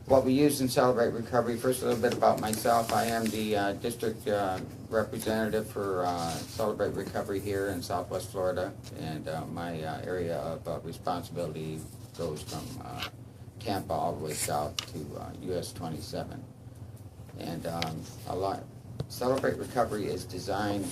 what we use in Celebrate Recovery. First, a little bit about myself. I am the district representative for Celebrate Recovery here in Southwest Florida, and my area of responsibility goes from Tampa all the way south to US 27. And Celebrate Recovery is designed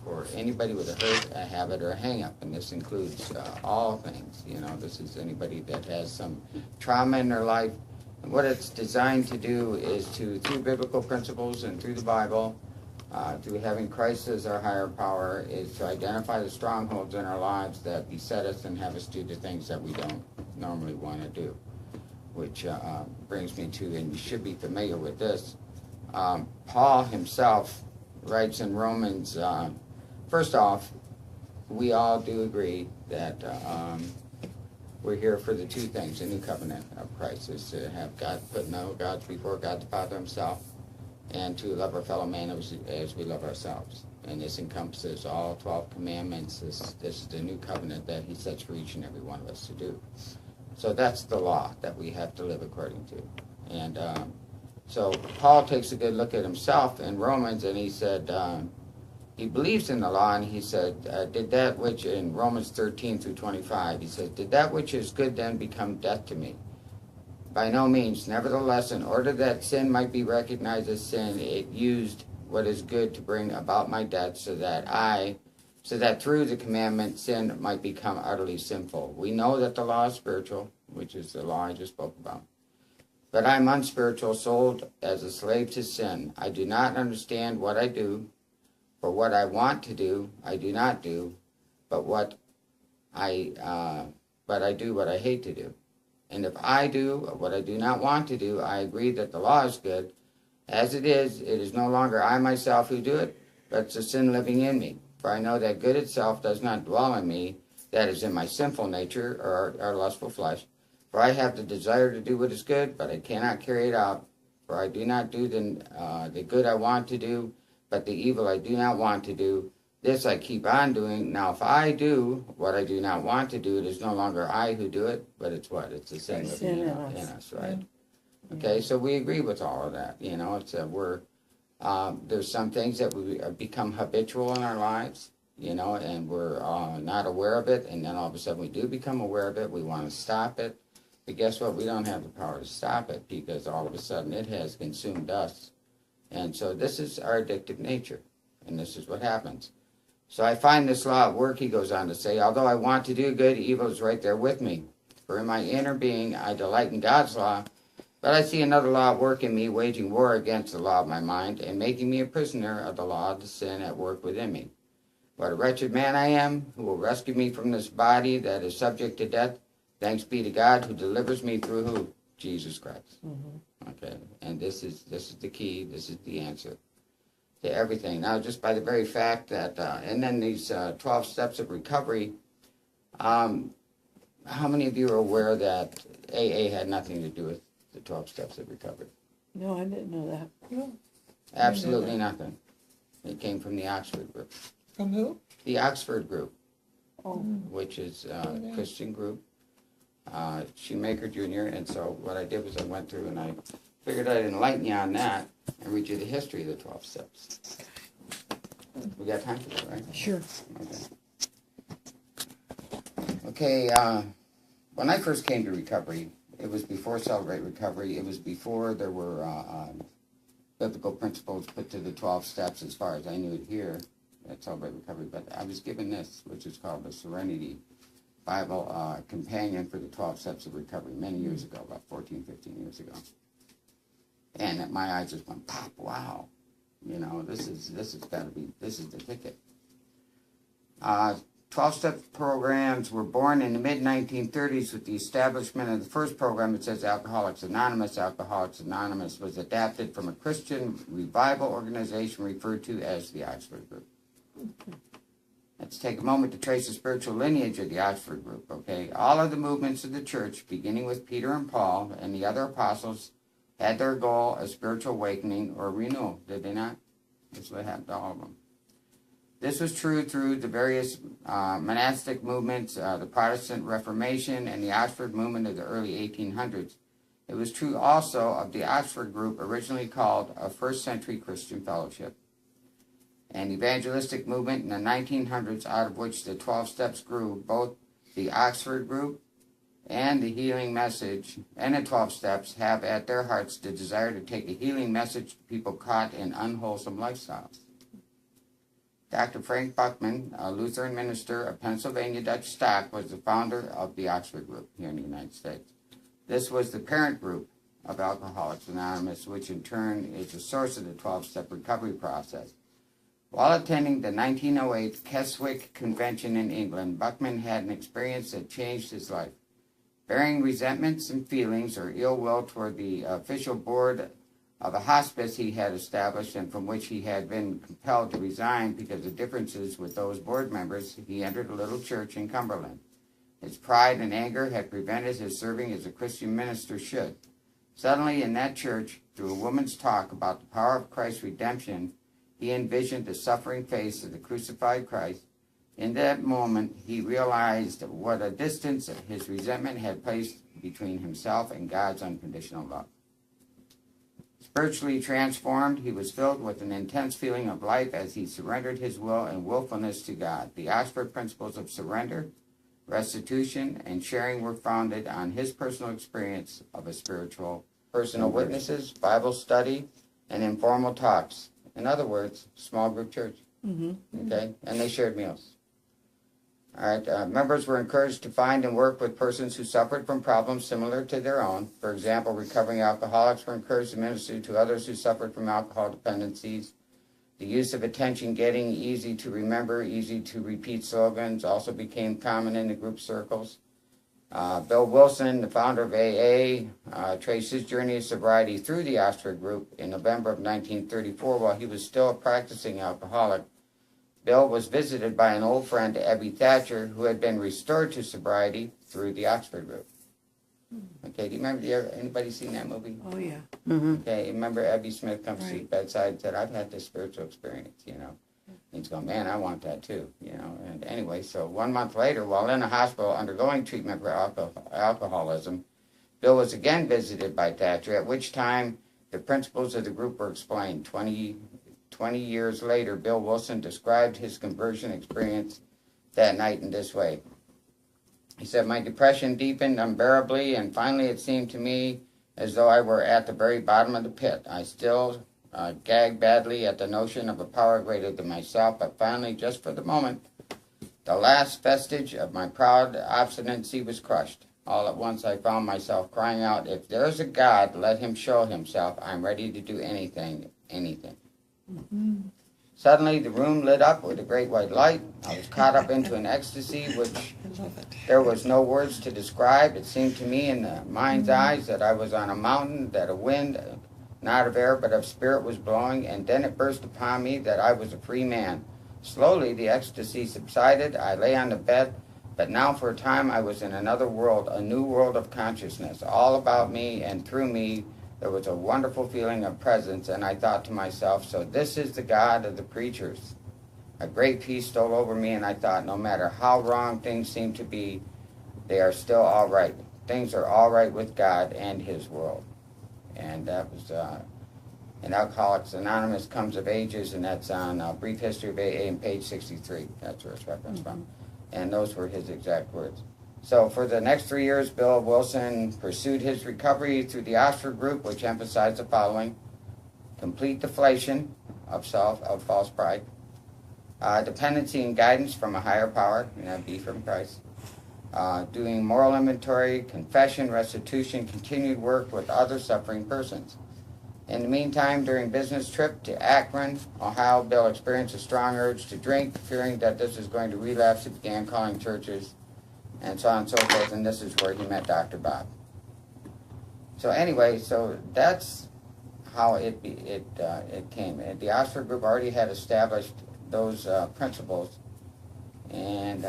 for anybody with a hurt, a habit, or a hang-up, and this includes all things. This is anybody that has some trauma in their life. And what it's designed to do is through biblical principles and through the Bible, through having Christ as our higher power, is to identify the strongholds in our lives that beset us and have us do the things that we don't normally want to do. Which brings me to, and you should be familiar with this, Paul himself writes in Romans, first off, we all do agree that we're here for the two things. The new covenant of Christ is to have God, put no gods before God the Father himself, and to love our fellow man as we love ourselves. And this encompasses all 12 commandments. This is the new covenant that he sets for each and every one of us to do. So that's the law that we have to live according to. And so Paul takes a good look at himself in Romans, and he said, he believes in the law, and he said, did that which, in Romans 13 through 25, he said, did that which is good then become death to me? By no means. Nevertheless, in order that sin might be recognized as sin, it used what is good to bring about my death, so that through the commandment sin might become utterly sinful. We know that the law is spiritual, which is the law I just spoke about. But I'm unspiritual, sold as a slave to sin. I do not understand what I do, for what I want to do, I do not do, but I do what I hate to do. And if I do what I do not want to do, I agree that the law is good. As it is no longer I myself who do it, but it's the sin living in me. For I know that good itself does not dwell in me, that is in my sinful nature, or our lustful flesh. For I have the desire to do what is good, but I cannot carry it out. For I do not do the good I want to do, but the evil I do not want to do. This I keep on doing. Now if I do what I do not want to do, it is no longer I who do it, but it's what? It's the sin living in us, right? Yeah. Okay, so we agree with all of that. There's some things that we become habitual in our lives, and we're not aware of it, and then all of a sudden we do become aware of it. We want to stop it. But guess what? We don't have the power to stop it, because all of a sudden it has consumed us. And so this is our addictive nature, and this is what happens. So I find this law at work, he goes on to say, although I want to do good, evil is right there with me. For in my inner being I delight in God's law, but I see another law at work in me, waging war against the law of my mind, and making me a prisoner of the law of the sin at work within me. What a wretched man I am, who will rescue me from this body that is subject to death? Thanks be to God who delivers me through who? Jesus Christ. Mm-hmm. Okay, and this is the key, this is the answer to everything. Now, just by the very fact that, and then these 12 steps of recovery, how many of you are aware that AA had nothing to do with the 12 steps of recovery? No, I didn't know that. No. Absolutely nothing. It came from the Oxford group. From who? The Oxford group, Oh. which is a Christian group. Shoemaker Jr. And so what I did was I went through and I figured I'd enlighten you on that and read you the history of the 12 steps. We got time for that, right? Sure. Okay, when I first came to recovery, it was before Celebrate Recovery. It was before there were biblical principles put to the 12 steps as far as I knew it here at Celebrate Recovery. But I was given this, which is called the Serenity Bible Companion for the 12 Steps of Recovery many years ago, about 14, 15 years ago. And my eyes just went pop, wow. This is the ticket. 12-step programs were born in the mid-1930s with the establishment of the first program. It says Alcoholics Anonymous. Alcoholics Anonymous was adapted from a Christian revival organization referred to as the Oxford Group. Let's take a moment to trace the spiritual lineage of the Oxford Group, okay? All of the movements of the church, beginning with Peter and Paul and the other apostles, had their goal a spiritual awakening or renewal, did they not? That's what happened to all of them. This was true through the various monastic movements, the Protestant Reformation and the Oxford movement of the early 1800s. It was true also of the Oxford group, originally called a First Century Christian Fellowship, an evangelistic movement in the 1900s out of which the 12 Steps grew. Both the Oxford group and the healing message and the 12 Steps have at their hearts the desire to take a healing message to people caught in unwholesome lifestyles. Dr. Frank Buckman, a Lutheran minister of Pennsylvania Dutch stock, was the founder of the Oxford group here in the United States. This was the parent group of Alcoholics Anonymous, which in turn is the source of the 12-step recovery process. While attending the 1908 Keswick Convention in England, Buckman had an experience that changed his life. Bearing resentments and feelings or ill will toward the official board of a hospice he had established and from which he had been compelled to resign because of differences with those board members, he entered a little church in Cumberland. His pride and anger had prevented his serving as a Christian minister should. Suddenly in that church, through a woman's talk about the power of Christ's redemption, he envisioned the suffering face of the crucified Christ. In that moment, he realized what a distance his resentment had placed between himself and God's unconditional love. Spiritually transformed, he was filled with an intense feeling of life as he surrendered his will and willfulness to God. The Oxford principles of surrender, restitution, and sharing were founded on his personal experience of a spiritual personal witnesses, Bible study, and informal talks. In other words, small group church. Okay, and they shared meals. All right, members were encouraged to find and work with persons who suffered from problems similar to their own. For example, recovering alcoholics were encouraged to minister to others who suffered from alcohol dependencies. The use of attention-getting, easy to remember, easy to repeat slogans also became common in the group circles. Bill Wilson, the founder of AA, traced his journey of sobriety through the Oxford group in November of 1934 while he was still a practicing alcoholic. Bill was visited by an old friend, Abby Thatcher, who had been restored to sobriety through the Oxford group. Okay, do you remember, anybody seen that movie? Oh, yeah. Okay, remember Abby Smith comes to the Right. bedside and said, I've had this spiritual experience, you know. And he's going, man, I want that too, you know. And anyway, so 1 month later, while in a hospital undergoing treatment for alcoholism, Bill was again visited by Thatcher, at which time the principles of the group were explained. 20 years later, Bill Wilson described his conversion experience that night in this way. He said, my depression deepened unbearably, and finally it seemed to me as though I were at the very bottom of the pit. I still gagged badly at the notion of a power greater than myself, but finally, just for the moment, the last vestige of my proud obstinacy was crushed. All at once I found myself crying out, if there's a God, let him show himself. I'm ready to do anything, anything. Suddenly, the room lit up with a great white light. I was caught up into an ecstasy which I love it. there was no words to describe. It seemed to me in the mind's eyes that I was on a mountain, that a wind, not of air but of spirit, was blowing, and then it burst upon me that I was a free man. Slowly, the ecstasy subsided. I lay on the bed, but now for a time I was in another world, a new world of consciousness. All about me and through me there was a wonderful feeling of presence, and I thought to myself, so this is the God of the preachers. A great peace stole over me, and I thought, no matter how wrong things seem to be, they are still all right. Things are all right with God and his world. And that was in Alcoholics Anonymous Comes of Ages, and that's on Brief History of AA on page 63. That's where it's referenced from. And those were his exact words. So for the next 3 years, Bill Wilson pursued his recovery through the Oxford group, which emphasized the following: complete deflation of self, of false pride, dependency and guidance from a higher power, and that be from Christ, doing moral inventory, confession, restitution, continued work with other suffering persons. In the meantime, during business trip to Akron, Ohio, Bill experienced a strong urge to drink. Fearing that this was going to relapse, he began calling churches and so on and so forth, and this is where he met Dr. Bob. So anyway, so that's how it came. The Oxford group already had established those principles, and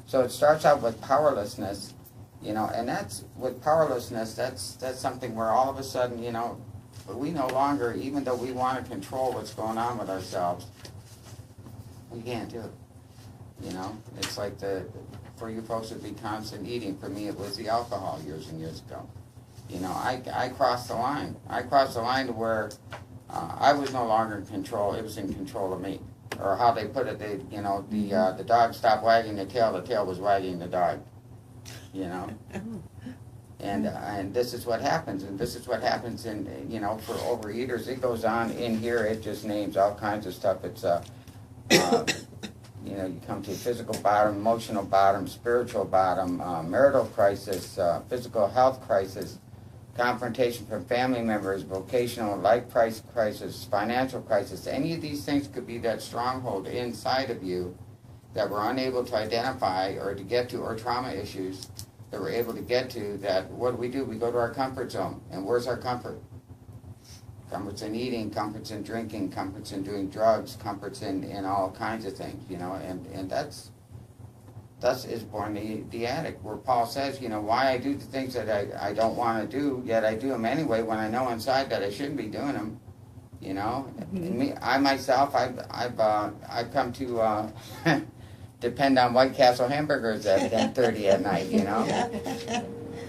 so it starts out with powerlessness, you know, and that's with powerlessness. That's something where all of a sudden, you know, we no longer, even though we want to control what's going on with ourselves, we can't do it. You know, it's like for you folks it'd be constant eating. For me it was the alcohol years and years ago. You know, I crossed the line. I crossed the line to where I was no longer in control. It was in control of me. Or how they put it, the dog stopped wagging the tail was wagging the dog. You know? And this is what happens, and this is what happens in, for overeaters. It goes on in here, it just names all kinds of stuff. It's, you come to physical bottom, emotional bottom, spiritual bottom, marital crisis, physical health crisis, confrontation from family members, vocational life crisis, financial crisis. Any of these things could be that stronghold inside of you that we're unable to identify or to get to, or trauma issues that we're able to get to. That what do? We go to our comfort zone. And where's our comfort? Comfort's in eating, comfort's in drinking, comfort's in doing drugs, comfort's in all kinds of things, and that's is born the addict, where Paul says, why I do the things that I don't want to do, yet I do them anyway when I know inside that I shouldn't be doing them, And me, I myself, I've come to depend on White Castle hamburgers at 10:30 at night,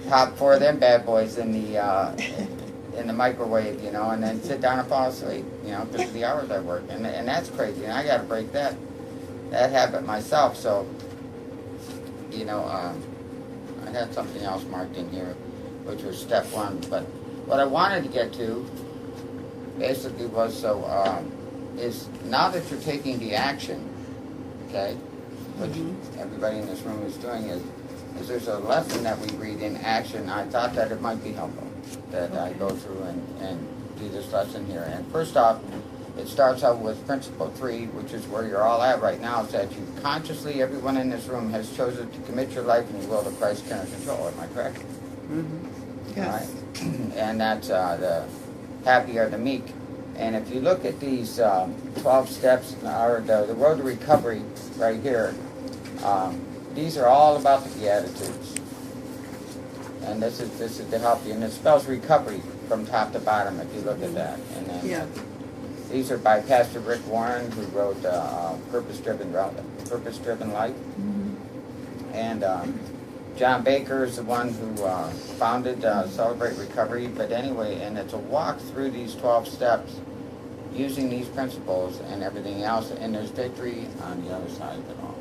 Pop 4 of them bad boys in the microwave, and then sit down and fall asleep, because of the hours I work, and that's crazy, and I got to break that habit myself. So, I had something else marked in here, which was step 1, but what I wanted to get to basically was is now that you're taking the action, okay, which everybody in this room is doing, is there's a lesson that we read in action. I thought that it might be helpful that I go through and do this lesson here. And first off, it starts out with principle 3, which is where you're all at right now, is that you consciously, everyone in this room has chosen to commit your life and your will to Christ's care and control. Am I correct? Mm-hmm. Yes. Right? And that's the happy are the meek. And if you look at these 12 steps, or the road to recovery right here, these are all about the Beatitudes. And this is to help you. And it spells recovery from top to bottom if you look at that. And then these are by Pastor Rick Warren, who wrote Purpose-Driven Life. Mm-hmm. And John Baker is the one who founded Celebrate Recovery. But anyway, and it's a walk through these 12 steps using these principles and everything else. And there's victory on the other side of it all.